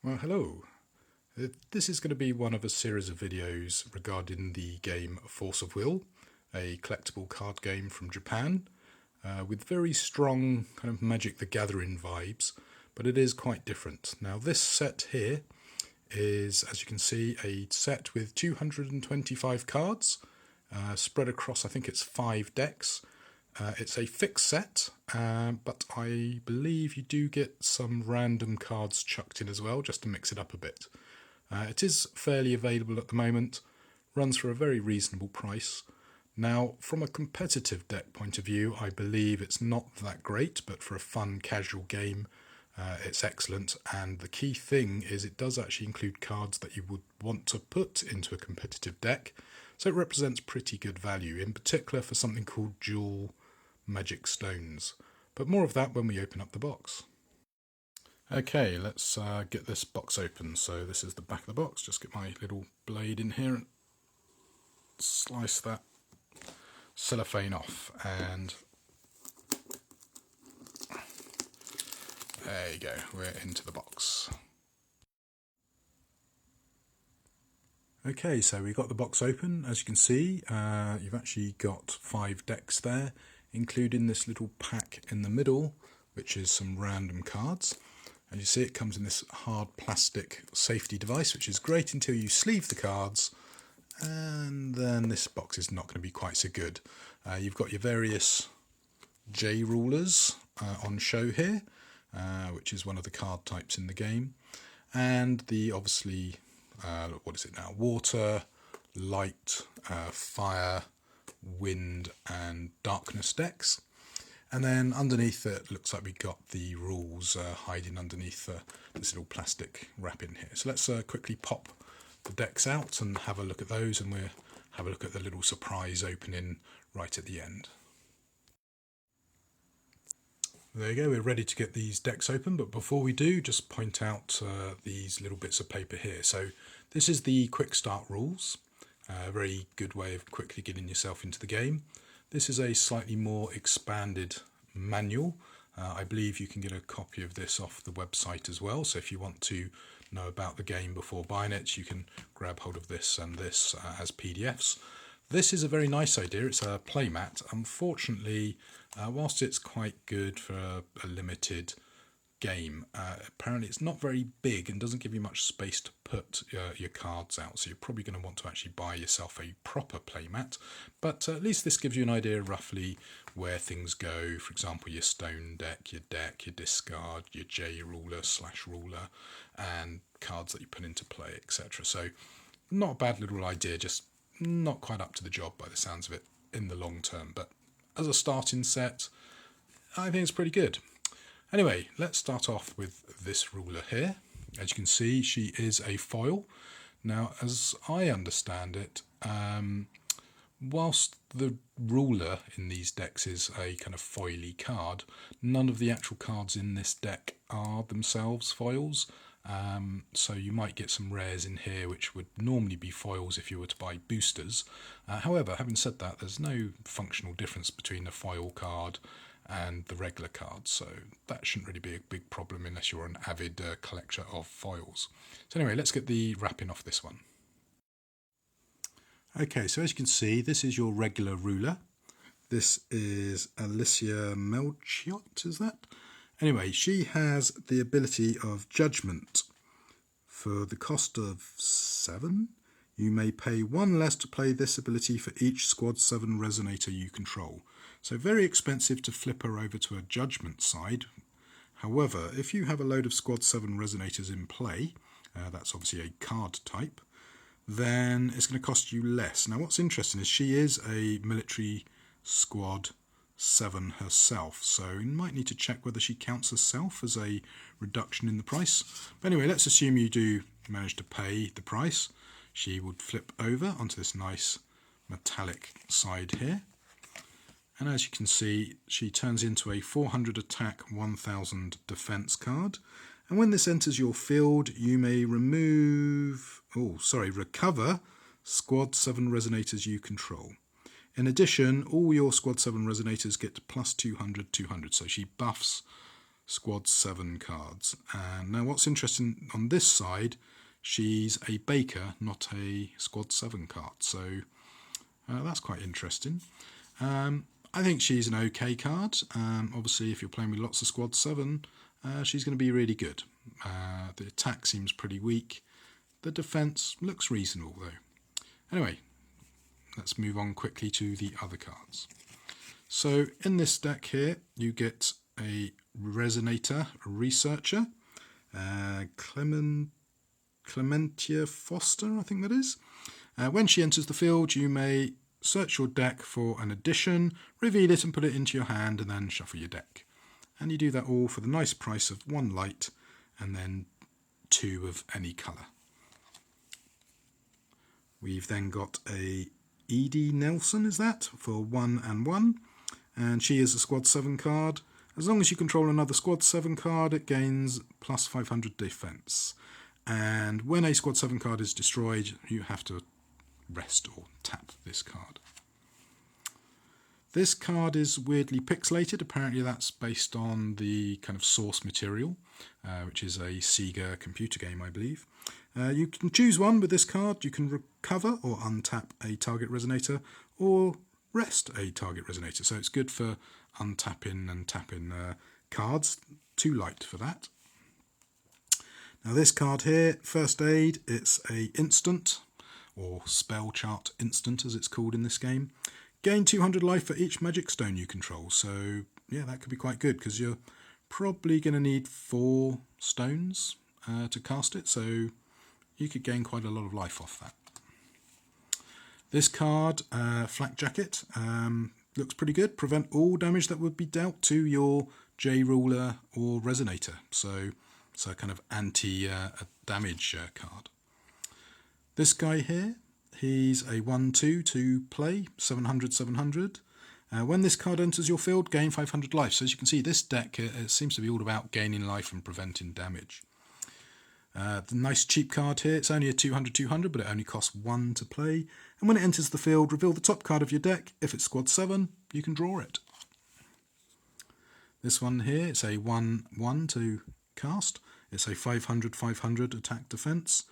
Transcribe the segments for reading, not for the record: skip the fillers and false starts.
Well, hello. This is going to be one of a series of videos regarding the game Force of Will, a collectible card game from Japan, with very strong kind of Magic the Gathering vibes, but it is quite different. Now this set here is, as you can see, a set with 225 cards, spread across, I think it's 5 decks. It's a fixed set, but I believe you do get some random cards chucked in as well, just to mix it up a bit. It is fairly available at the moment, runs for a very reasonable price. Now, from a competitive deck point of view, I believe it's not that great, but for a fun, casual game, it's excellent. And the key thing is it does actually include cards that you would want to put into a competitive deck, so it represents pretty good value, in particular for something called dual magic stones. But more of that when we open up the box. Okay, let's get this box open. So this is the back of the box. Just get my little blade in here and slice that cellophane off, and there you go, we're into the box. Okay, so we got the box open. As you can see, you've actually got 5 decks there, including this little pack in the middle, which is some random cards. And you see it comes in this hard plastic safety device, which is great until you sleeve the cards, and then this box is not going to be quite so good. You've got your various J rulers on show here, which is one of the card types in the game, and the obviously, what is it now? Water, light, fire, wind and darkness decks. And then underneath it looks like we got the rules hiding underneath this little plastic wrapping here. So let's quickly pop the decks out and have a look at those, and we'll have a look at the little surprise opening right at the end. There you go, we're ready to get these decks open, but before we do, just point out these little bits of paper here. So this is the quick start rules, a very good way of quickly getting yourself into the game. This is a slightly more expanded manual. I believe you can get a copy of this off the website as well, so if you want to know about the game before buying it, you can grab hold of this and this as PDFs. This is a very nice idea. It's a playmat. Unfortunately, whilst it's quite good for a limited game, apparently it's not very big and doesn't give you much space to put your cards out, so you're probably going to want to actually buy yourself a proper playmat. But at least this gives you an idea roughly where things go. For example, your stone deck, your discard, your J ruler / ruler, and cards that you put into play, etc. So not a bad little idea, just not quite up to the job by the sounds of it in the long term, but as a starting set, I think it's pretty good. Anyway, let's start off with this ruler here. As you can see, she is a foil. Now, as I understand it, whilst the ruler in these decks is a kind of foily card, none of the actual cards in this deck are themselves foils. So you might get some rares in here which would normally be foils if you were to buy boosters. However, having said that, there's no functional difference between a foil card and the regular cards, so that shouldn't really be a big problem unless you're an avid collector of foils. So anyway, let's get the wrapping off this one. Okay, so as you can see, this is your regular ruler. This is Alicia Melchiot, is that? Anyway, she has the ability of Judgment. For the cost of 7, you may pay 1 less to play this ability for each Squad 7 Resonator you control. So very expensive to flip her over to a Judgment side. However, if you have a load of Squad 7 Resonators in play, that's obviously a card type, then it's going to cost you less. Now what's interesting is she is a military Squad 7 herself, so you might need to check whether she counts herself as a reduction in the price. But anyway, let's assume you do manage to pay the price. She would flip over onto this nice metallic side here, and as you can see, she turns into a 400 attack, 1000 defense card. And when this enters your field, you may recover Squad 7 Resonators you control. In addition, all your Squad 7 Resonators get plus 200, 200, so she buffs Squad 7 cards. And now what's interesting on this side, she's a Baker, not a Squad 7 card. So that's quite interesting. I think she's an okay card. Obviously, if you're playing with lots of Squad 7, she's going to be really good. The attack seems pretty weak. The defence looks reasonable, though. Anyway, let's move on quickly to the other cards. So in this deck here, you get a Resonator, a Researcher, Clementia Foster, I think that is. When she enters the field, you may search your deck for an addition, reveal it and put it into your hand, and then shuffle your deck. And you do that all for the nice price of 1 light and then 2 of any colour. We've then got a Edie Nelson, is that, for 1 and 1. And she is a Squad 7 card. As long as you control another Squad 7 card, it gains plus 500 defense. And when a Squad 7 card is destroyed, you have to rest or tap this card. This card is weirdly pixelated. Apparently that's based on the kind of source material, which is a Sega computer game, I believe. You can choose one with this card. You can recover or untap a target resonator, or rest a target resonator. So it's good for untapping and tapping cards. 2 light for that. Now this card here, First Aid, it's a instant, or spell chart instant as it's called in this game. Gain 200 life for each magic stone you control. So yeah, that could be quite good because you're probably going to need 4 stones to cast it. So you could gain quite a lot of life off that. This card, Flak Jacket, looks pretty good. Prevent all damage that would be dealt to your J-Ruler or Resonator. So it's a kind of anti-damage card. This guy here, he's a 1/2 to play, 700/700. When this card enters your field, gain 500 life. So as you can see, this deck it seems to be all about gaining life and preventing damage. The nice cheap card here, it's only a 200/200, but it only costs 1 to play. And when it enters the field, reveal the top card of your deck. If it's Squad 7, you can draw it. This one here, it's a 1/1 to cast. It's a 500/500 attack defense.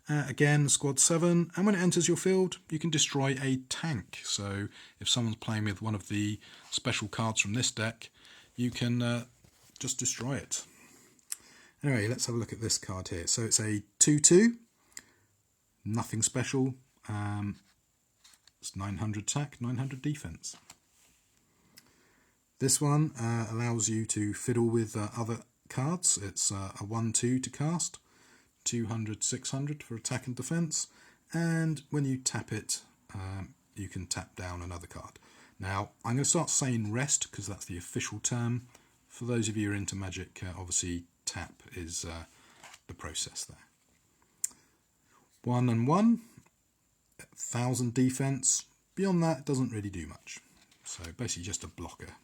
Again, Squad 7, and when it enters your field, you can destroy a tank. So if someone's playing with one of the special cards from this deck, you can just destroy it. Anyway, let's have a look at this card here. So it's a 2/2, nothing special. It's 900 attack, 900 defense. This one allows you to fiddle with other cards. It's a 1/2 to cast, 200/600 for attack and defense. And when you tap it, you can tap down another card. Now, I'm going to start saying rest because that's the official term. For those of you who are into Magic, obviously tap is the process there. 1 and 1, 1000 defense. Beyond that, it doesn't really do much. So basically just a blocker.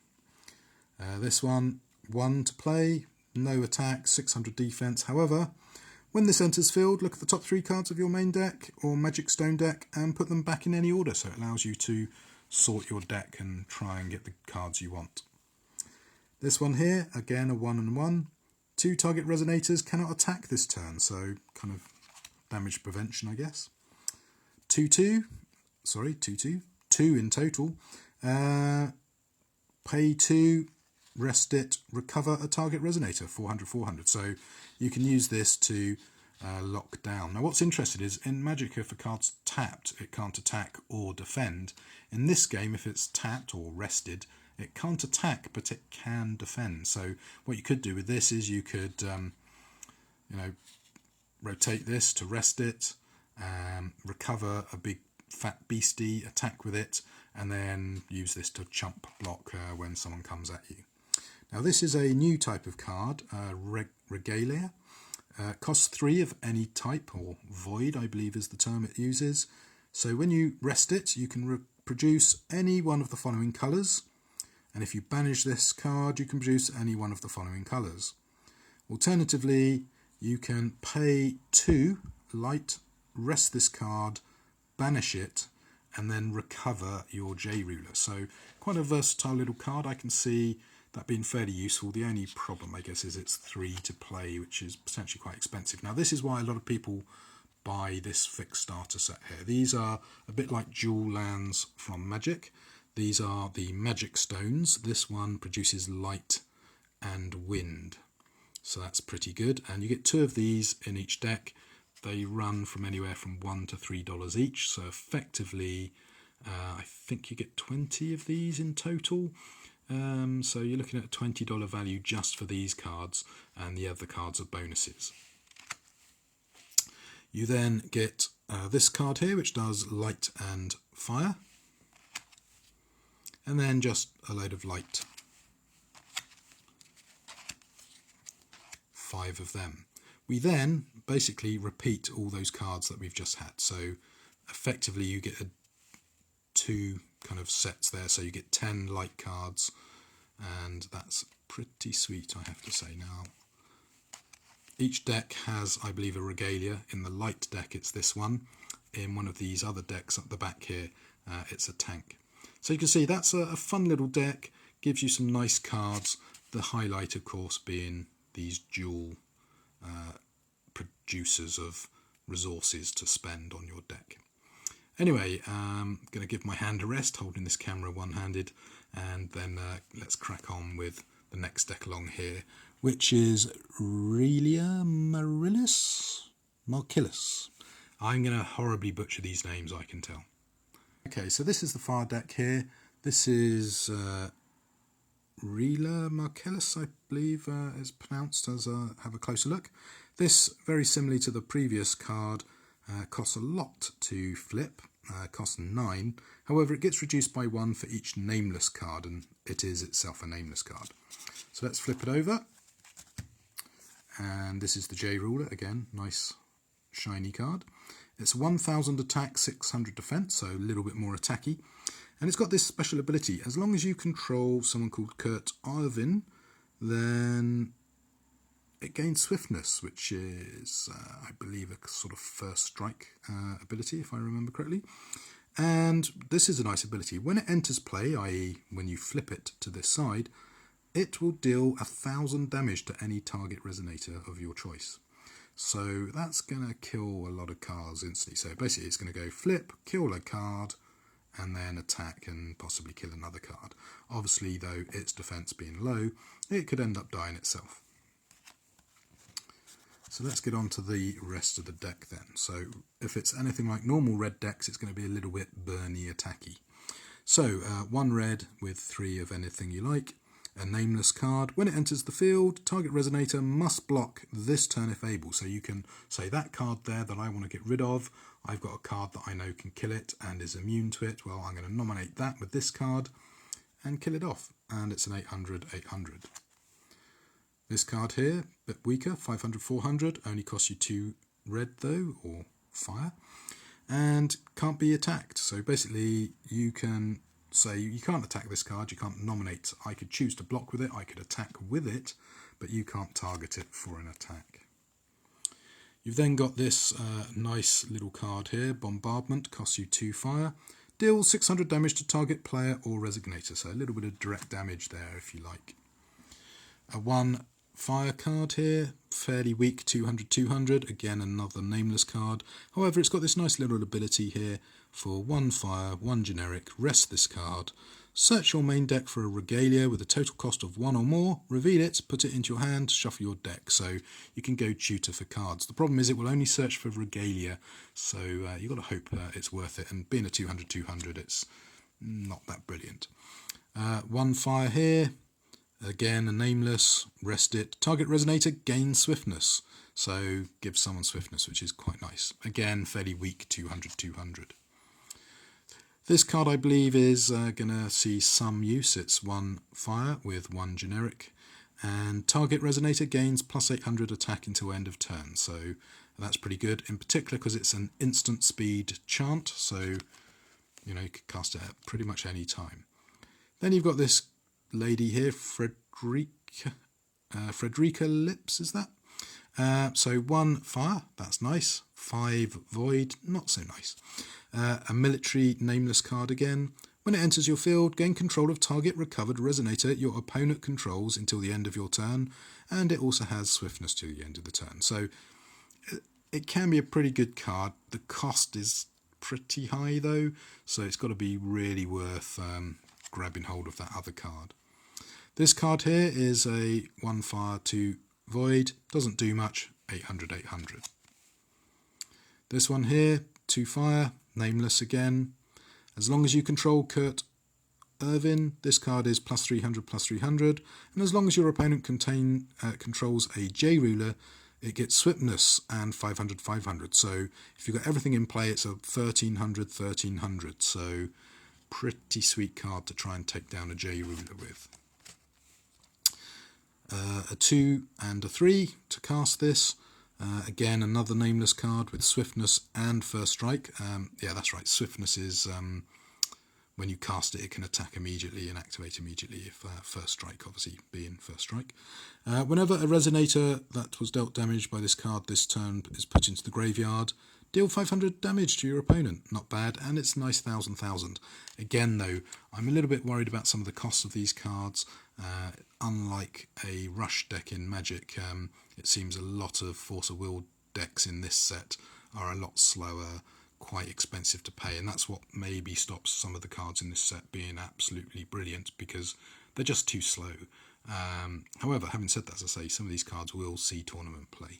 This one, 1 to play, no attack, 600 defense. However, when this enters field, look at the top 3 cards of your main deck or Magic Stone deck and put them back in any order. So it allows you to sort your deck and try and get the cards you want. This one here, again a 1 and 1. 2 target resonators cannot attack this turn, so kind of damage prevention, I guess. 2/2, 2 in total. Pay 2, rest it, recover a target resonator, 400/400. So you can use this to lock down. Now what's interesting is in Magic, if a card's tapped, it can't attack or defend. In this game, if it's tapped or rested, it can't attack, but it can defend. So what you could do with this is you could, rotate this to rest it, recover a big fat beastie, attack with it, and then use this to chump block when someone comes at you. Now this is a new type of card, Regalia. Costs 3 of any type, or void I believe is the term it uses. So when you rest it, you can produce any one of the following colours. And if you banish this card, you can produce any one of the following colours. Alternatively, you can pay 2 light, rest this card, banish it, and then recover your J-Ruler. So quite a versatile little card. I can see that being fairly useful. The only problem, I guess, is it's 3 to play, which is potentially quite expensive. Now, this is why a lot of people buy this fixed starter set here. These are a bit like dual lands from Magic. These are the Magic Stones. This one produces light and wind, so that's pretty good. And you get 2 of these in each deck. They run from anywhere from $1 to $3 each, so effectively I think you get 20 of these in total. So you're looking at a $20 value just for these cards, and the other cards are bonuses. You then get this card here, which does light and fire, and then just a load of light. 5 of them. We then basically repeat all those cards that we've just had. So effectively you get 2 kind of sets there. So you get 10 light cards, and that's pretty sweet, I have to say. Now, each deck has, I believe, a regalia. In the light deck, it's this one. In one of these other decks up the back here, it's a tank. So you can see that's a fun little deck, gives you some nice cards. The highlight, of course, being these dual producers of resources to spend on your deck. Anyway, I'm going to give my hand a rest, holding this camera one-handed, and then let's crack on with the next deck along here, which is Relia Marcellus. I'm going to horribly butcher these names, I can tell. Okay, so this is the fire deck here. This is Relia Marcellus, I believe is pronounced, as have a closer look. This, very similarly to the previous card, costs a lot to flip, costs 9. However, it gets reduced by 1 for each nameless card, and it is itself a nameless card. So let's flip it over. And this is the J ruler, again, nice shiny card. It's 1000 attack, 600 defense, so a little bit more attacky. And it's got this special ability. As long as you control someone called Kurt Arvin, then it gains Swiftness, which is, I believe, a sort of first strike ability, if I remember correctly. And this is a nice ability. When it enters play, i.e. when you flip it to this side, it will deal 1000 damage to any target resonator of your choice. So that's going to kill a lot of cards instantly. So basically it's going to go flip, kill a card, and then attack and possibly kill another card. Obviously, though, its defense being low, it could end up dying itself. So let's get on to the rest of the deck then. So if it's anything like normal red decks, it's going to be a little bit burny attacky. So 1 red with 3 of anything you like. A nameless card. When it enters the field, target resonator must block this turn if able. So you can say that card there that I want to get rid of, I've got a card that I know can kill it and is immune to it. Well, I'm going to nominate that with this card and kill it off. And it's an 800/800. This card here, a bit weaker, 500/400, only costs you 2 red though, or fire, and can't be attacked. So basically you can say you can't attack this card, you can't nominate. I could choose to block with it, I could attack with it, but you can't target it for an attack. You've then got this nice little card here, Bombardment, costs you 2 fire, deals 600 damage to target player or resonator, so a little bit of direct damage there if you like. A 1 fire card here, fairly weak, 200/200, again another nameless card. However, it's got this nice little ability here for 1 fire, 1 generic, rest this card, search your main deck for a regalia with a total cost of 1 or more, reveal it, put it into your hand, shuffle your deck. So you can go tutor for cards. The problem is it will only search for regalia, so you've got to hope it's worth it, and being a 200/200, it's not that brilliant. 1 fire here. Again, a nameless, rest it. Target resonator gains Swiftness. So give someone Swiftness, which is quite nice. Again, fairly weak, 200/200. This card, I believe, is going to see some use. It's 1 fire with 1 generic. And target resonator gains +800 attack until end of turn. So that's pretty good, in particular because it's an instant speed chant. So, you know, you can cast it at pretty much any time. Then you've got this lady here, Frederica Lips, is that? So 1 fire, that's nice. 5 void, not so nice. A military nameless card again. When it enters your field, gain control of target recovered resonator your opponent controls until the end of your turn, and it also has swiftness to the end of the turn. So it can be a pretty good card. The cost is pretty high though, so it's got to be really worth grabbing hold of that other card. This card here is a 1 fire 2 void, doesn't do much, 800. This one here, 2 fire, nameless again. As long as you control Kurt Irvin, this card is +300, and as long as your opponent controls a J ruler, it gets swiftness and 500. So if you've got everything in play, it's a 1300. So pretty sweet card to try and take down a J ruler with. A 2 and a 3 to cast this. Again, another nameless card with swiftness and first strike. Yeah, that's right. Swiftness is when you cast it, it can attack immediately and activate immediately if first strike, obviously being first strike. Whenever a resonator that was dealt damage by this card this turn is put into the graveyard, deal 500 damage to your opponent. Not bad, and it's nice 1000. Again, though, I'm a little bit worried about some of the costs of these cards. Unlike a rush deck in Magic, it seems a lot of Force of Will decks in this set are a lot slower, quite expensive to pay, and that's what maybe stops some of the cards in this set being absolutely brilliant, because they're just too slow. However, having said that, as I say, some of these cards will see tournament play.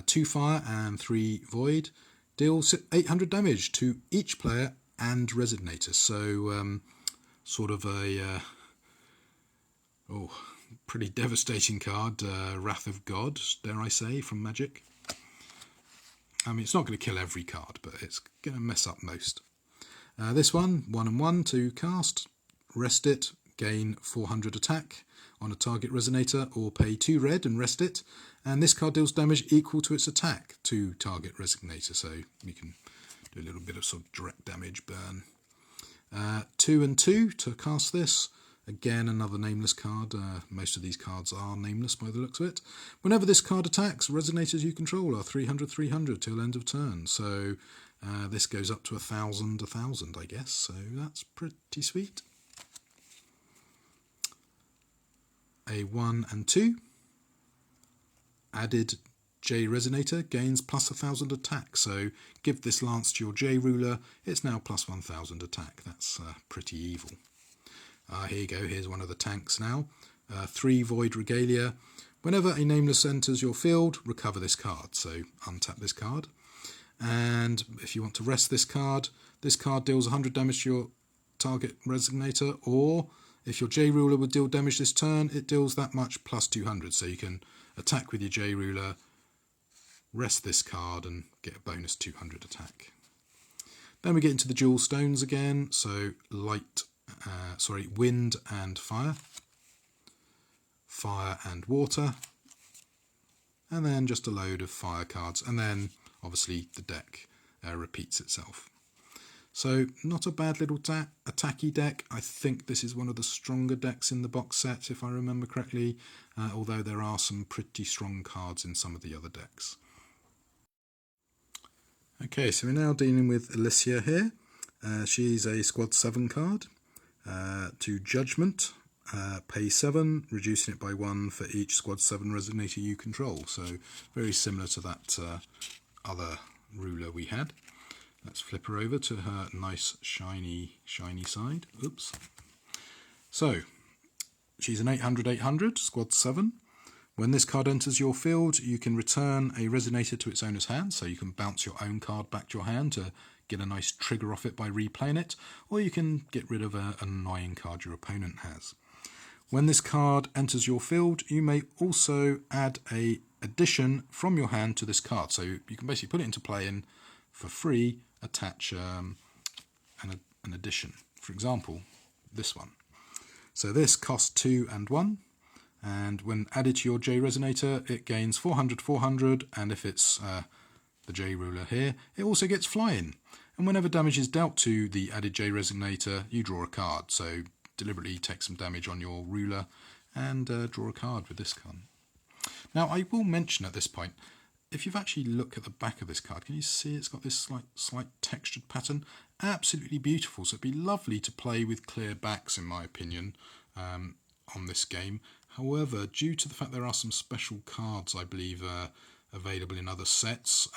2 fire and 3 void, deals 800 damage to each player and resonator. So sort of a pretty devastating card, Wrath of God, dare I say, from Magic. I mean, it's not going to kill every card, but it's going to mess up most. This one, 1 and 1 to cast, rest it, gain 400 attack on a target resonator, or pay 2 red and rest it, and this card deals damage equal to its attack to target resonator, so you can do a little bit of sort of direct damage burn. 2 and 2 to cast this. Again, another nameless card. Most of these cards are nameless by the looks of it. Whenever this card attacks, resonators you control are 300 till end of turn. So this goes up to 1000, I guess. So that's pretty sweet. A 1 and 2. Added J resonator gains plus 1000 attack. So give this lance to your J ruler. It's now plus 1000 attack. That's pretty evil. Here you go, here's one of the tanks now. 3 Void Regalia. Whenever a nameless enters your field, recover this card. So untap this card. And if you want to rest this card deals 100 damage to your target resonator, or if your J ruler would deal damage this turn, it deals that much plus 200. So you can attack with your J ruler, rest this card, and get a bonus 200 attack. Then we get into the dual stones again. So wind and fire, fire and water, and then just a load of fire cards, and then obviously the deck repeats itself. So not a bad little attacky deck. I think this is one of the stronger decks in the box set, if I remember correctly, although there are some pretty strong cards in some of the other decks. Okay, so we're now dealing with Alicia here. She's a squad 7 card. To Judgment, pay 7, reducing it by 1 for each squad 7 resonator you control. So very similar to that other ruler we had. Let's flip her over to her nice shiny side. Oops. So she's an 800, squad 7. When this card enters your field, you can return a resonator to its owner's hand, so you can bounce your own card back to your hand to get a nice trigger off it by replaying it, or you can get rid of an annoying card your opponent has. When this card enters your field, you may also add an addition from your hand to this card. So you can basically put it into play and for free attach an addition. For example, this one. So this costs 2 and 1, and when added to your J resonator, it gains 400, and if it's the J ruler here, it also gets flying. And whenever damage is dealt to the added J resonator, you draw a card. So deliberately take some damage on your ruler and draw a card with this card. Now I will mention at this point, if you've actually looked at the back of this card, can you see it's got this slight textured pattern? absolutely beautiful. So it'd be lovely to play with clear backs, in my opinion, on this game. However, due to the fact there are some special cards, I believe, available in other sets,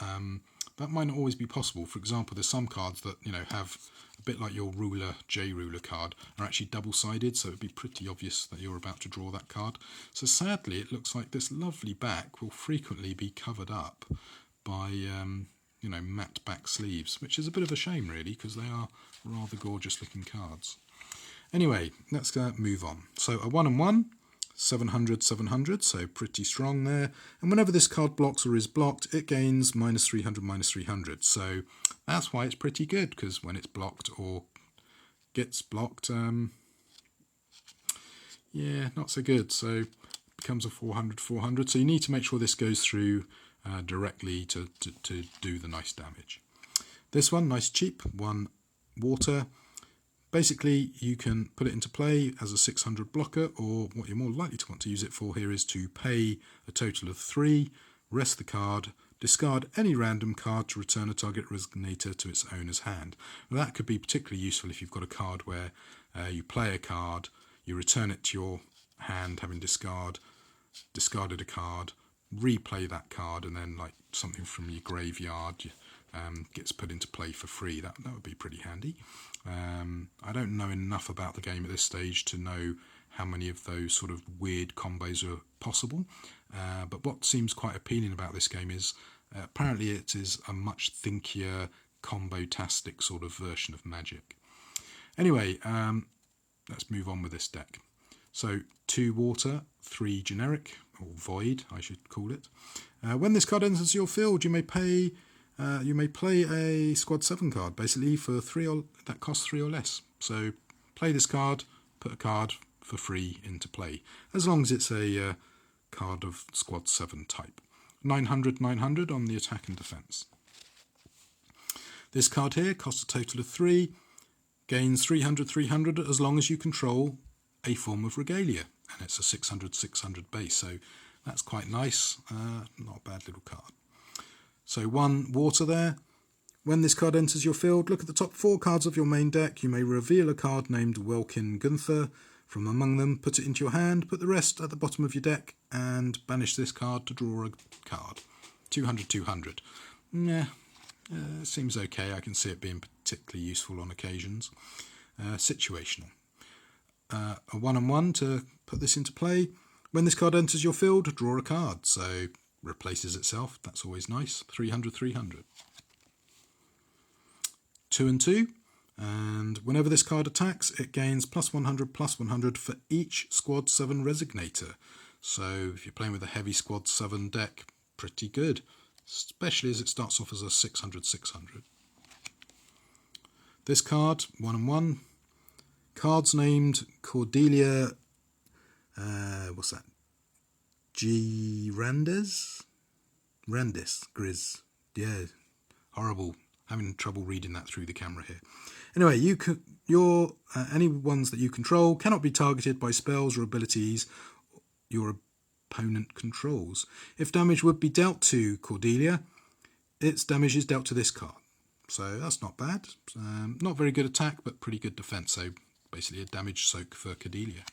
that might not always be possible. For example, there's some cards that have a bit like your ruler, J-ruler card, are actually double-sided, so it'd be pretty obvious that you're about to draw that card. So sadly, it looks like this lovely back will frequently be covered up by matte back sleeves, which is a bit of a shame really, because they are rather gorgeous looking cards. Anyway, let's move on. So a 1/1, 700, 700, so pretty strong there. And whenever this card blocks or is blocked, it gains -300, -300. So that's why it's pretty good, because when it's blocked or gets blocked, yeah, not so good. So it becomes a 400, 400. So you need to make sure this goes through directly to do the nice damage. This one, nice cheap, 1 water. Basically, you can put it into play as a 600 blocker, or what you're more likely to want to use it for here is to pay a total of 3, rest the card, discard any random card to return a target resonator to its owner's hand. Now, that could be particularly useful if you've got a card where you play a card, you return it to your hand having discarded a card, replay that card, and then like something from your graveyard gets put into play for free. That would be pretty handy. I don't know enough about the game at this stage to know how many of those sort of weird combos are possible, but what seems quite appealing about this game is apparently it is a much thinkier, combo-tastic sort of version of Magic. Anyway, let's move on with this deck. So 2 water, 3 generic, or void I should call it. When this card enters your field, you may play a squad 7 card, basically for 3 that costs 3 or less. So play this card, put a card for free into play, as long as it's a card of squad 7 type. 900, 900 on the attack and defense. This card here costs a total of 3, gains 300, 300 as long as you control a form of regalia, and it's a 600, 600 base, so that's quite nice. Not a bad little card. So 1 water there. When this card enters your field, look at the top 4 cards of your main deck. You may reveal a card named Welkin Gunther from among them, put it into your hand, put the rest at the bottom of your deck, and banish this card to draw a card. 200, 200. Yeah, seems okay. I can see it being particularly useful on occasions. Situational. A 1/1 to put this into play. When this card enters your field, draw a card. So replaces itself. That's always nice. 300, 300. 2 and 2. And whenever this card attacks, it gains +100, +100 for each squad 7 resonator. So if you're playing with a heavy squad 7 deck, pretty good. Especially as it starts off as a 600, 600. This card, 1/1. Cards named Cordelia, what's that? Rendis, Grizz. Yeah, horrible. Having trouble reading that through the camera here. Anyway, any ones that you control cannot be targeted by spells or abilities your opponent controls. If damage would be dealt to Cordelia, its damage is dealt to this card. So that's not bad. Not very good attack, but pretty good defense. So basically a damage soak for Cordelia.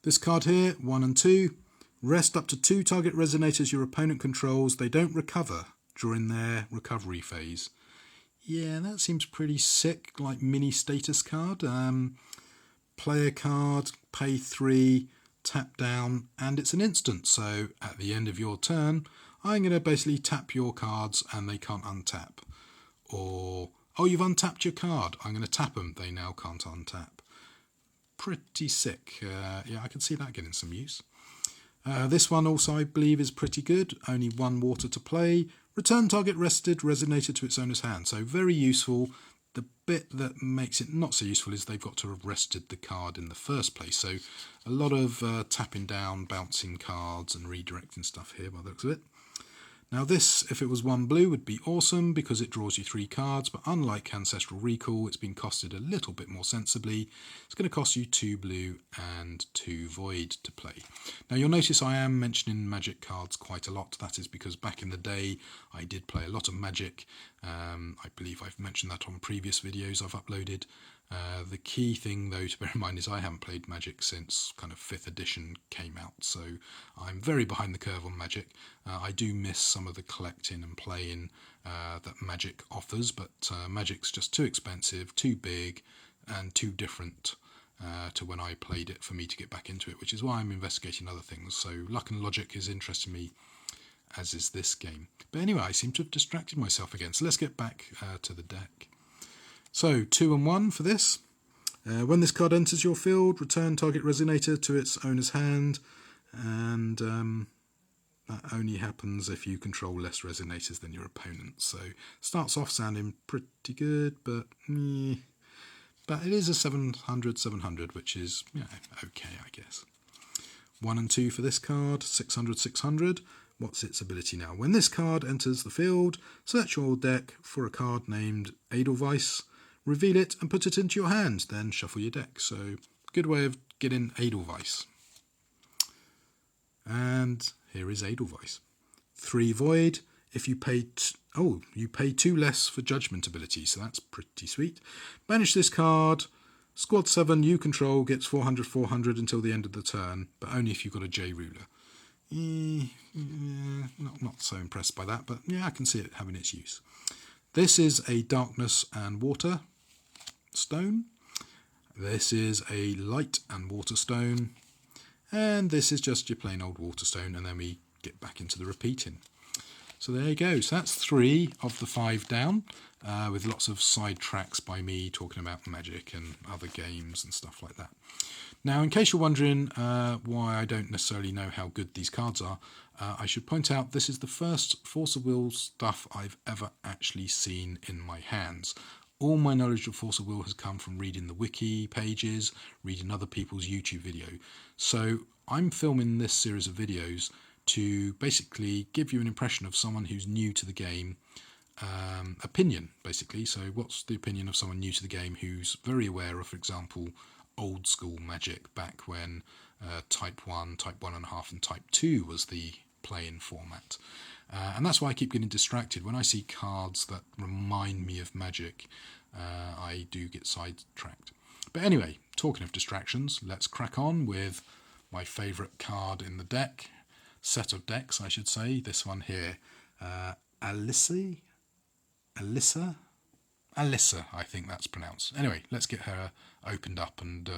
This card here, 1 and 2. Rest up to 2 target resonators your opponent controls. They don't recover during their recovery phase. Yeah, that seems pretty sick, like mini status card. Play a card, pay 3, tap down, and it's an instant. So at the end of your turn, I'm going to basically tap your cards and they can't untap. Or, oh, you've untapped your card. I'm going to tap them. They now can't untap. Pretty sick. Yeah, I can see that getting some use. This one also, I believe, is pretty good. Only 1 water to play. Return target rested resonator to its owner's hand. So very useful. The bit that makes it not so useful is they've got to have rested the card in the first place. So a lot of tapping down, bouncing cards and redirecting stuff here by the looks of it. Now this, if it was 1 blue, would be awesome because it draws you 3 cards, but unlike Ancestral Recall, it's been costed a little bit more sensibly. It's going to cost you 2 blue and 2 void to play. Now you'll notice I am mentioning Magic cards quite a lot. That is because back in the day I did play a lot of Magic. I believe I've mentioned that on previous videos I've uploaded. The key thing though to bear in mind is I haven't played Magic since kind of 5th edition came out, so I'm very behind the curve on Magic. I do miss some of the collecting and playing that Magic offers, but Magic's just too expensive, too big and too different to when I played it for me to get back into it, which is why I'm investigating other things. So Luck and Logic is interesting me, as is this game. But anyway, I seem to have distracted myself again, so let's get back to the deck. So 2 and 1 for this. When this card enters your field, return target Resonator to its owner's hand, and that only happens if you control less Resonators than your opponent. So starts off sounding pretty good, but it is a 700/700, which is okay, I guess. 1 and 2 for this card, 600/600. What's its ability now? When this card enters the field, search your deck for a card named Edelweiss, reveal it and put it into your hand, then shuffle your deck. So good way of getting Edelweiss. And here is Edelweiss. 3 void. If you pay you pay 2 less for judgment ability, so that's pretty sweet. Banish this card. Squad 7 you control gets 400/400 until the end of the turn, but only if you've got a J ruler. Not so impressed by that, but yeah, I can see it having its use. This is a darkness and water stone. This is a light and water stone. And this is just your plain old water stone, and then we get back into the repeating. So there you go. So that's 3 of the 5 down, with lots of side tracks by me talking about Magic and other games and stuff like that. Now, in case you're wondering why I don't necessarily know how good these cards are, I should point out this is the first Force of Will stuff I've ever actually seen in my hands. All my knowledge of Force of Will has come from reading the wiki pages, reading other people's YouTube video. So I'm filming this series of videos to basically give you an impression of someone who's new to the game, opinion basically. So what's the opinion of someone new to the game who's very aware of, for example, old school Magic back when Type 1, Type 1.5 and Type 2 was the playing format. And that's why I keep getting distracted. When I see cards that remind me of Magic, I do get sidetracked. But anyway, talking of distractions, let's crack on with my favourite card in the deck. Set of decks, I should say. This one here. Alyssa, I think that's pronounced. Anyway, let's get her opened up and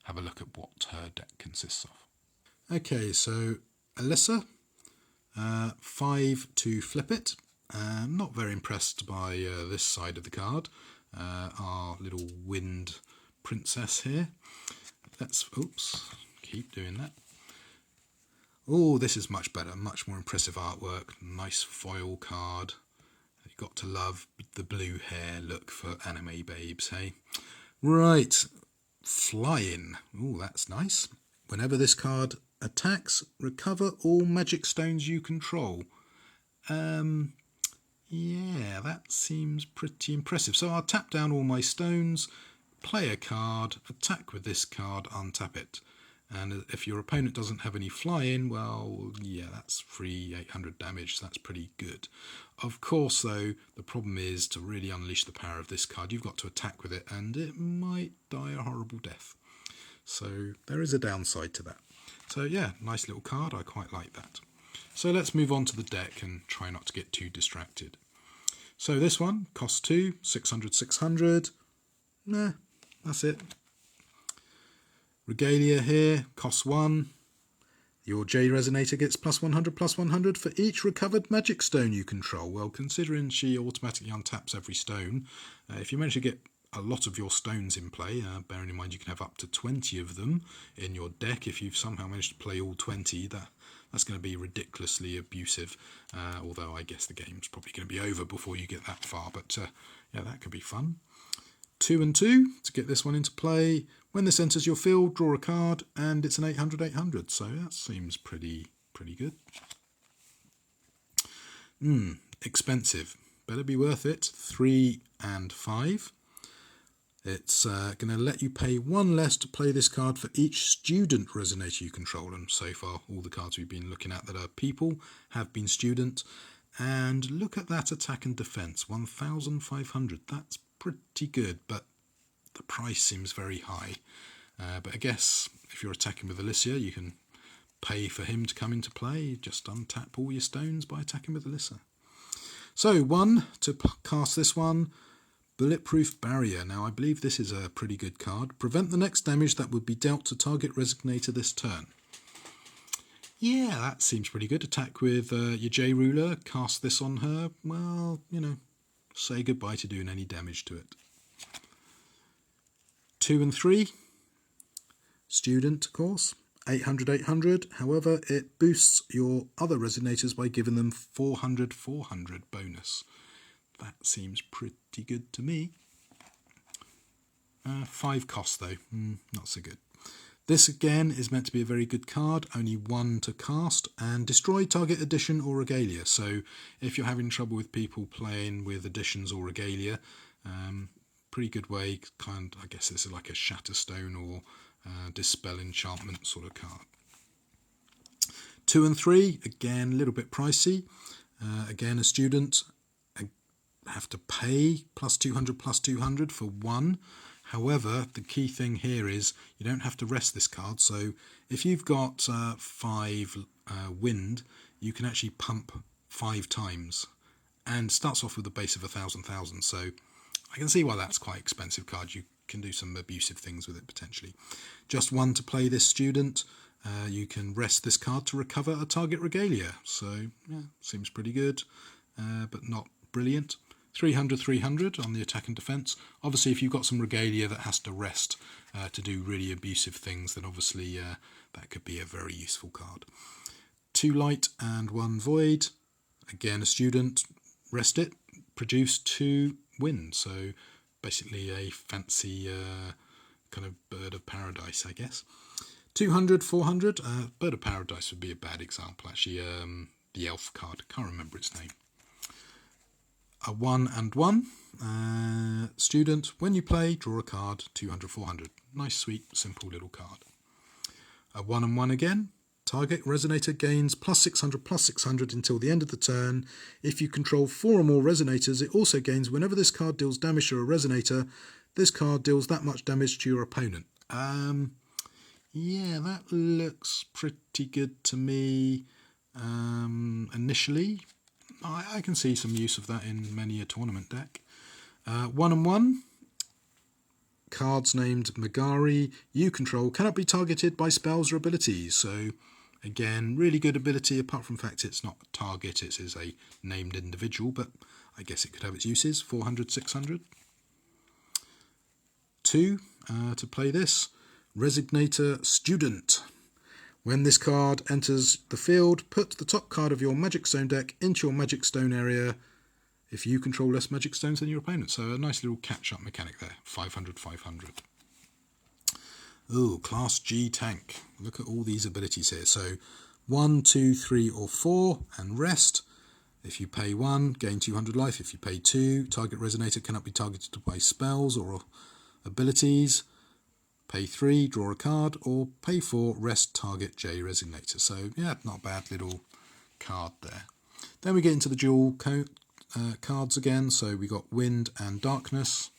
have a look at what her deck consists of. Okay, so Alyssa. 5 to flip it. Not very impressed by this side of the card. Our little wind princess here. Keep doing that. Oh, this is much better, much more impressive artwork. Nice foil card. You've got to love the blue hair look for anime babes, hey? Right, flying. Oh, that's nice. Whenever this card attacks, recover all magic stones you control. Yeah, that seems pretty impressive. So I'll tap down all my stones, play a card, attack with this card, untap it. And if your opponent doesn't have any flying, well, yeah, that's free 800 damage, so that's pretty good. Of course, though, the problem is to really unleash the power of this card, you've got to attack with it, and it might die a horrible death. So there is a downside to that. So yeah, nice little card, I quite like that. So let's move on to the deck and try not to get too distracted. So this one costs 2, 600/600. Nah, that's it. Regalia here costs 1. Your J Resonator gets +100/+100 for each recovered magic stone you control. Well, considering she automatically untaps every stone, if you manage to get a lot of your stones in play, bearing in mind you can have up to 20 of them in your deck. If you've somehow managed to play all 20, that's going to be ridiculously abusive, although I guess the game's probably going to be over before you get that far, but yeah, that could be fun. 2 and 2 to get this one into play. When this enters your field, draw a card, and it's an 800/800, so that seems pretty good. Expensive. Better be worth it. 3 and 5. It's going to let you pay 1 less to play this card for each student resonator you control. And so far, all the cards we've been looking at that are people have been student. And look at that attack and defense, 1,500. That's pretty good, but the price seems very high. But I guess if you're attacking with Alicia, you can pay for him to come into play. Just untap all your stones by attacking with Alyssa. So 1 to cast this one. Bulletproof Barrier. Now I believe this is a pretty good card. Prevent the next damage that would be dealt to target Resonator this turn. Yeah, that seems pretty good. Attack with your J ruler, cast this on her. Well, you know, say goodbye to doing any damage to it. 2 and 3. Student, of course. 800, 800. However, it boosts your other resonators by giving them 400, 400 bonus. That seems pretty good to me. 5 cost though, not so good. This again is meant to be a very good card, only 1 to cast, and destroy target addition or regalia. So if you're having trouble with people playing with additions or regalia, pretty good way, I guess this is like a Shatterstone or Dispel Enchantment sort of card. 2 and 3, again a little bit pricey. Again, a student, have to pay plus 200 for 1. However, the key thing here is you don't have to rest this card. So if you've got 5 wind, you can actually pump 5 times, and starts off with a base of 1,000. So I can see why that's quite an expensive card. You can do some abusive things with it potentially. Just 1 to play this student. You can rest this card to recover a target regalia. So yeah, seems pretty good, but not brilliant. 300, 300 on the attack and defense. Obviously, if you've got some regalia that has to rest to do really abusive things, then obviously that could be a very useful card. 2 light and 1 void. Again, a student, rest it, produce 2 wind. So basically a fancy kind of bird of paradise, I guess. 200, 400. Bird of paradise would be a bad example, actually. The elf card, can't remember its name. A 1 and 1. Student, when you play, draw a card, 200, 400. Nice, sweet, simple little card. A 1 and 1 again. Target resonator gains plus 600 until the end of the turn. If you control 4 or more resonators, it also gains whenever this card deals damage to a resonator, this card deals that much damage to your opponent. Yeah, that looks pretty good to me initially. I can see some use of that in many a tournament deck. 1 and 1. Cards named Magari you control cannot be targeted by spells or abilities. So again, really good ability, apart from the fact it's not a target, it is a named individual, but I guess it could have its uses. 400, 600. 2 to play this. Resonator Student. When this card enters the field, put the top card of your Magic Stone deck into your Magic Stone area if you control less Magic Stones than your opponent. So a nice little catch-up mechanic there. 500, 500. Ooh, Class G tank. Look at all these abilities here. So 1, 2, 3 or 4 and rest. If you pay 1, gain 200 life. If you pay 2, target resonator cannot be targeted by spells or abilities. Pay 3, draw a card, or pay 4, rest target J resonator. So yeah, not a bad little card there. Then we get into the dual cards again. So we got wind and darkness.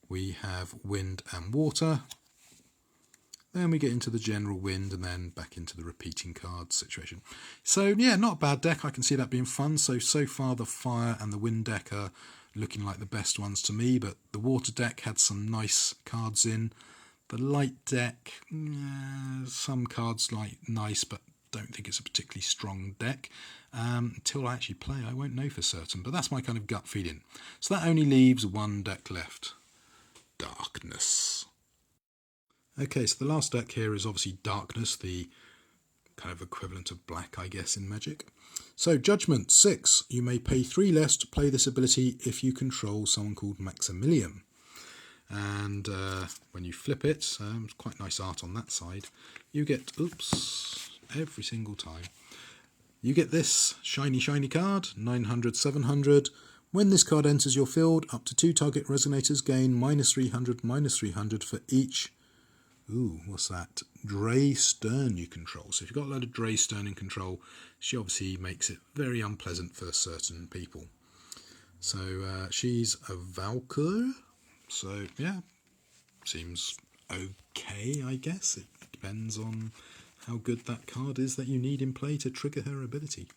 We have wind and water. Then we get into the general wind and then back into the repeating cards situation. So yeah, not a bad deck. I can see that being fun. So far the fire and the wind deck are looking like the best ones to me, but the water deck had some nice cards in. The light deck, some cards like nice, but don't think it's a particularly strong deck. Until I actually play, I won't know for certain, but that's my kind of gut feeling. So that only leaves 1 deck left. Darkness. Okay, so the last deck here is obviously Darkness, the kind of equivalent of black, I guess, in Magic. So Judgment 6. You may pay 3 less to play this ability if you control someone called Maximilian. And when you flip it, it's quite nice art on that side, you get, oops, every single time, you get this shiny card, 900, 700. When this card enters your field, up to 2 target resonators gain -300 for each. Ooh, what's that? Dre Stern you control. So if you've got a load of Dre Stern in control, she obviously makes it very unpleasant for certain people. So she's a Valkyr. So yeah, seems okay, I guess. It depends on how good that card is that you need in play to trigger her ability.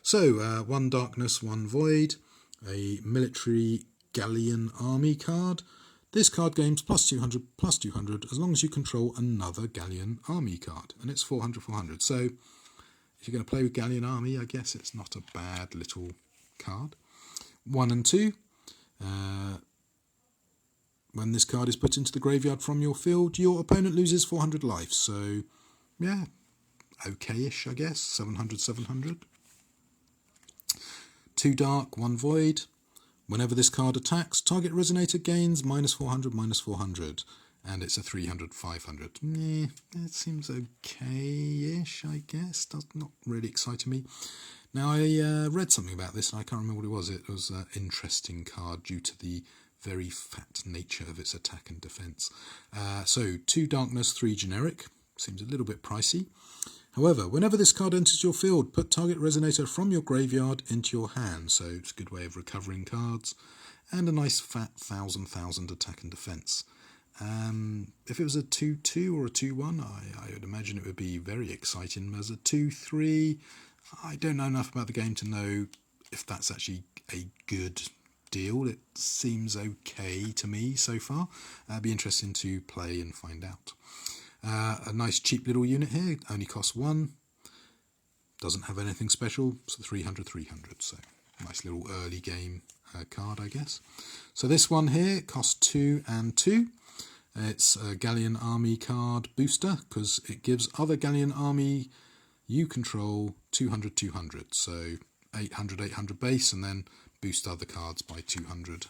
So 1 darkness, 1 void, a military galleon army card. This card gains +200 as long as you control another galleon army card, and it's 400. So if you're going to play with galleon army, I guess it's not a bad little card. 1 and 2. When this card is put into the graveyard from your field, your opponent loses 400 life. So yeah, okay-ish, I guess. 700. 2 dark, 1 void. Whenever this card attacks, target resonator gains -400, and it's a 300, 500. It seems okay-ish, I guess. Does not really excite me. Now, I read something about this, and I can't remember what it was. It was an interesting card due to the very fat nature of its attack and defense. So 2 darkness, 3 generic. Seems a little bit pricey. However, whenever this card enters your field, put target resonator from your graveyard into your hand. So it's a good way of recovering cards. And a nice fat 1000 attack and defense. If it was a 2-2 or a 2-1, I would imagine it would be very exciting. As a 2-3, I don't know enough about the game to know if that's actually a good deal. It seems okay to me so far. It'd be interesting to play and find out. A nice cheap little unit here, only costs 1, doesn't have anything special, so 300. So nice little early game card, I guess. So this one here costs 2 and 2. It's a Galleon Army card booster because it gives other Galleon Army you control 200. So 800 base, and then boost other cards by 200.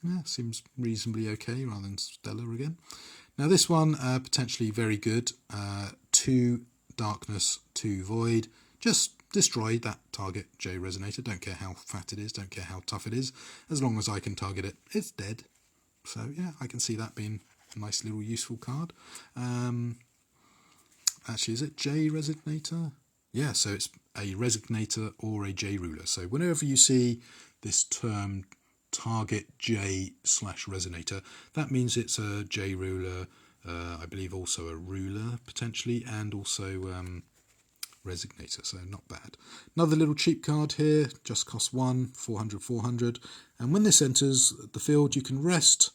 Yeah, seems reasonably okay rather than stellar again. Now this one, potentially very good. 2 darkness, 2 void. Just destroy that target J resonator. Don't care how fat it is, don't care how tough it is. As long as I can target it, it's dead. So yeah, I can see that being a nice little useful card. Actually, is it J resonator? Yeah, so it's a resonator or a J ruler. So whenever you see this term target J/resonator, that means it's a J ruler, I believe also a ruler potentially, and also resonator, so not bad. Another little cheap card here, just costs 1, 400, and when this enters the field you can rest.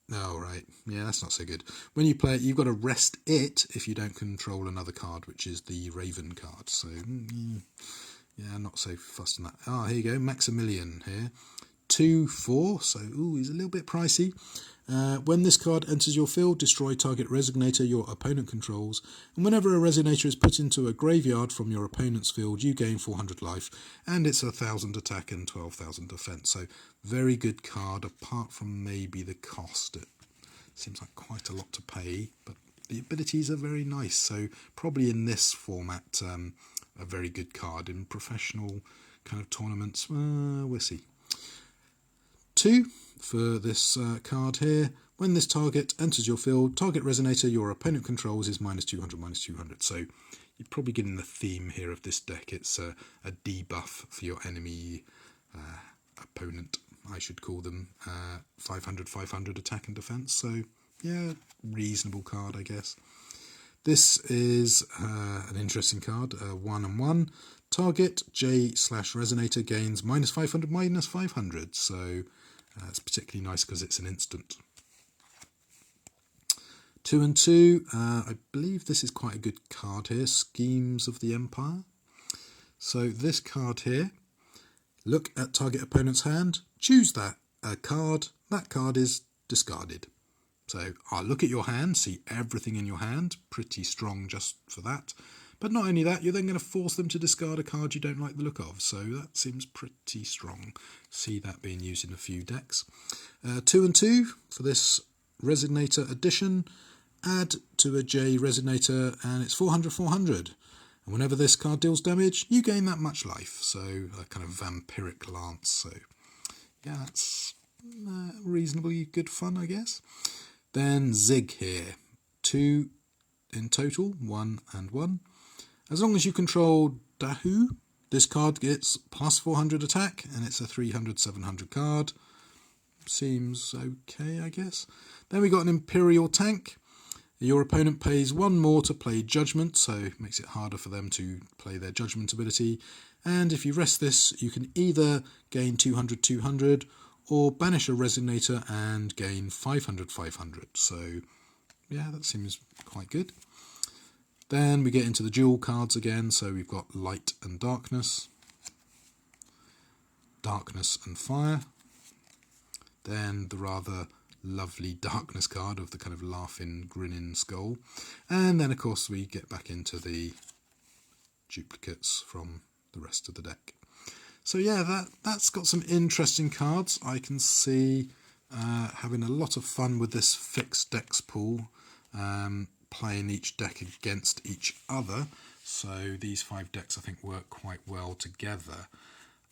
Oh, right. Yeah, that's not so good. When you play it, you've got to rest it if you don't control another card, which is the Raven card. So, yeah, not so fussed on that. Ah, here you go. Maximilian here. 2/4. So, ooh, he's a little bit pricey. When this card enters your field, destroy target resonator your opponent controls. And whenever a resonator is put into a graveyard from your opponent's field, you gain 400 life. And it's 1000 attack and 12,000 defense. So very good card, apart from maybe the cost. It seems like quite a lot to pay, but the abilities are very nice. So probably in this format, a very good card. In professional kind of tournaments, we'll see. 2 for this card here. When this target enters your field, target resonator your opponent controls is -200. So you're probably getting the theme here of this deck. It's a debuff for your enemy opponent, I should call them. 500 attack and defense. So yeah, reasonable card, I guess. This is an interesting card. 1 and 1. Target J/resonator gains -500, -500. So it's particularly nice because it's an instant. 2 and 2. I believe this is quite a good card here. Schemes of the Empire. So this card here. Look at target opponent's hand. Choose that card. That card is discarded. So I'll look at your hand, see everything in your hand. Pretty strong just for that. But not only that, you're then going to force them to discard a card you don't like the look of. So that seems pretty strong. See that being used in a few decks. 2 and 2 for this Resonator edition. add to a J resonator, and it's 400/400. And whenever this card deals damage, you gain that much life. So a kind of vampiric lance. So yeah, that's reasonably good fun, I guess. Then Zig here. 2 in total, 1 and 1. As long as you control Dahu, this card gets plus 400 attack, and it's a 300/700 card. Seems okay, I guess. Then we got an Imperial tank. Your opponent pays 1 more to play Judgment, so it makes it harder for them to play their Judgment ability. And if you rest this, you can either gain 200/200 or banish a Resonator and gain 500/500. So yeah, that seems quite good. Then we get into the dual cards again, so we've got Light and Darkness, Darkness and Fire, then the rather lovely Darkness card of the kind of laughing, grinning skull, and then of course we get back into the duplicates from the rest of the deck. So yeah, that's got some interesting cards. I can see having a lot of fun with this fixed decks pool, playing each deck against each other. So these 5 decks I think work quite well together.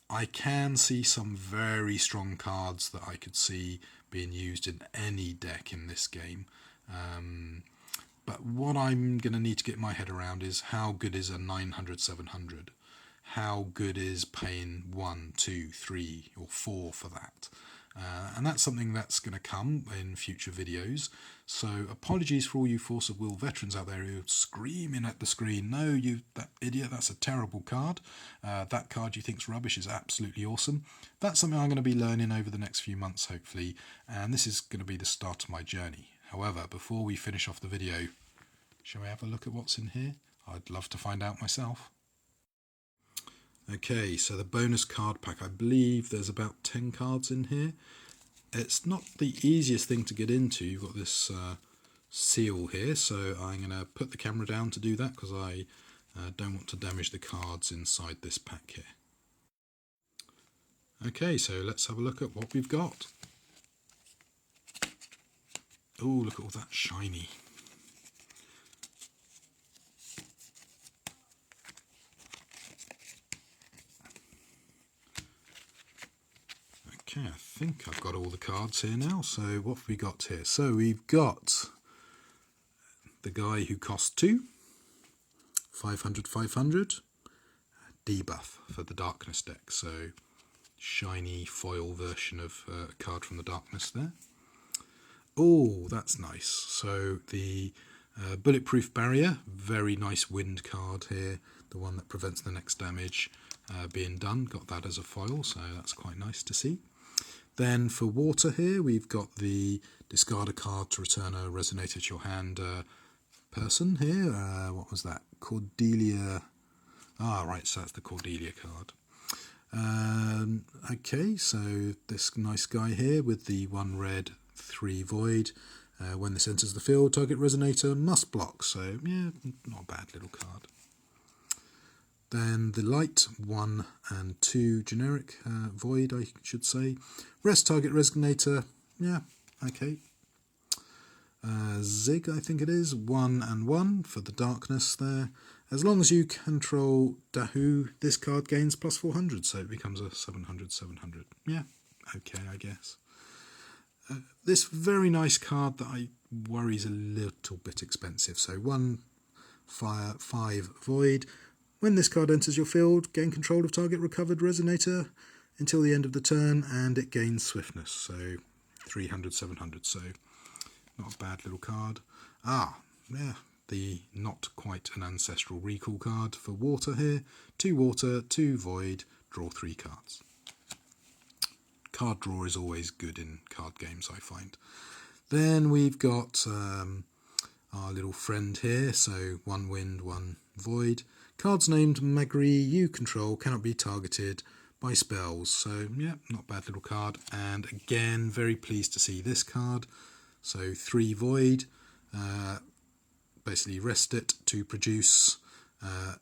I can see some very strong cards that I could see being used in any deck in this game. But what I'm going to need to get my head around is how good is a 900/700? How good is paying 1, 2, 3 or 4 for that? And that's something that's going to come in future videos. So apologies for all you Force of Will veterans out there who are screaming at the screen, no, you that idiot, that's a terrible card. That card you think's rubbish is absolutely awesome. That's something I'm going to be learning over the next few months, hopefully. And this is going to be the start of my journey. However, before we finish off the video, shall we have a look at what's in here? I'd love to find out myself. Okay, so the bonus card pack, I believe there's about 10 cards in here. It's not the easiest thing to get into. You've got this seal here, so I'm going to put the camera down to do that because I don't want to damage the cards inside this pack here. Okay, so let's have a look at what we've got. Oh, look at all that shiny. Okay, I think I've got all the cards here now. So what have we got here? So we've got the guy who costs 2, 500/500, debuff for the Darkness deck. So shiny foil version of a card from the Darkness there. Oh, that's nice. So the Bulletproof Barrier, very nice wind card here. The one that prevents the next damage being done. Got that as a foil, so that's quite nice to see. Then for water here, we've got the discard a card to return a resonator to your hand person here. What was that? Cordelia. Ah, right, so that's the Cordelia card. Okay, so this nice guy here with the 1 red, 3 void. When this enters the field, target resonator must block. So, yeah, not a bad little card. Then the light 1 and 2 generic void, I should say. Rest target resonator, yeah, okay. Zig, I think it is, 1 and 1 for the darkness there. As long as you control Dahu, this card gains plus 400, so it becomes a 700/700. Yeah, okay, I guess. This very nice card that I worry is a little bit expensive. So 1 fire, 5 void. When this card enters your field, gain control of target recovered resonator until the end of the turn, and it gains swiftness, so 300/700. So not a bad little card. Ah, yeah, the not quite an ancestral recall card for water here. 2 water, 2 void, draw 3 cards. Card draw is always good in card games, I find. Then we've got our little friend here, so 1 wind, 1 void. Cards named Magri you control cannot be targeted by spells, so yeah, not bad little card. And again, very pleased to see this card. So 3 void, basically rest it to produce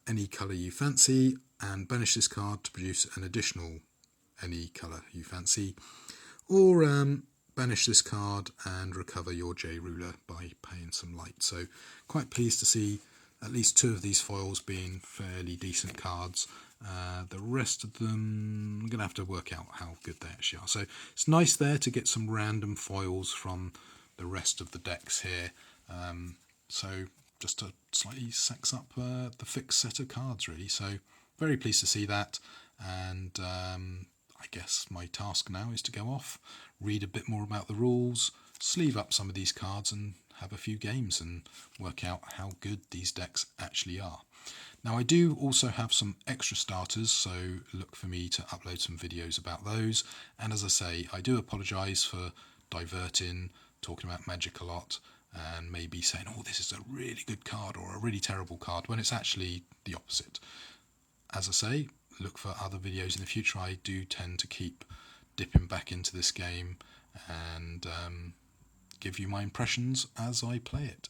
any colour you fancy, and banish this card to produce an additional any colour you fancy, or banish this card and recover your J ruler by paying some light. So quite pleased to see at least 2 of these foils being fairly decent cards. The rest of them, I'm going to have to work out how good they actually are. So it's nice there to get some random foils from the rest of the decks here. So just to slightly sex up the fixed set of cards really. So very pleased to see that, and I guess my task now is to go off, read a bit more about the rules, sleeve up some of these cards and have a few games and work out how good these decks actually are. Now I do also have some extra starters, so look for me to upload some videos about those. And as I say, I do apologise for diverting, talking about Magic a lot, and maybe saying, oh, this is a really good card or a really terrible card, when it's actually the opposite. As I say, look for other videos in the future. I do tend to keep dipping back into this game and give you my impressions as I play it.